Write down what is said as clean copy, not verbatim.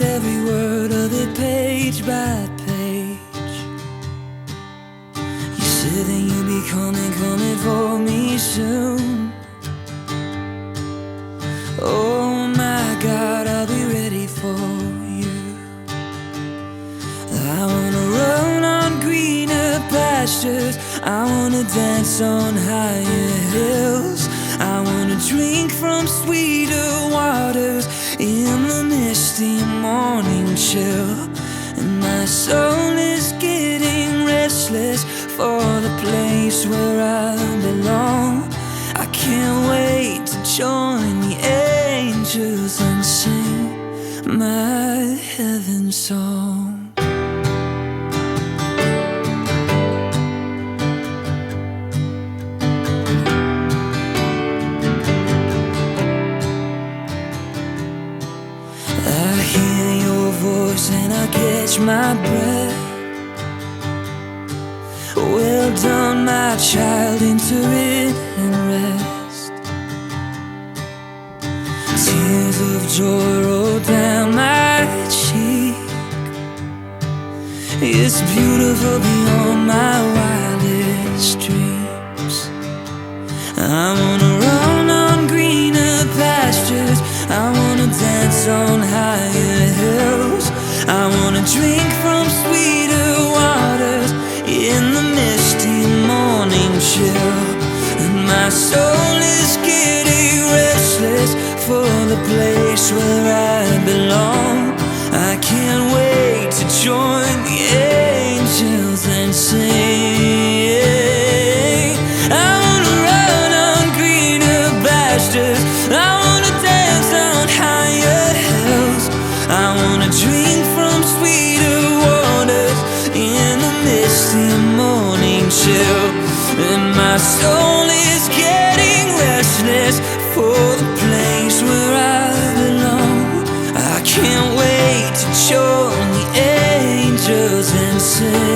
read every word of it page by page. You said that you'd be coming for me soon. Oh my God, I'll be ready for you. I wanna run on greener pastures, I wanna dance on higher hills, I wanna drink from sweeter waters in the misty morning chill. And my soul is getting restless for the place where I belong. I can't wait to join the angels and sing my heaven song. I hear your voice and I catch my breath. Well done, my child, enter in and rest. Tears of joy roll down my cheek. It's beautiful beyond my wildest dreams. I wanna run on greener pastures, I wanna dance on higher hills, I wanna drink from sweeter waters in the misty morning chill. And my soul is getting restless for the place where I belong. I can't wait to join the angels and sing. I wanna run on greener pastures, I wanna dance on higher hills, I wanna drink from sweeter waters in the misty morning chill. And my soul is getting restless for the place where I belong. I can't wait to join the angels and sing.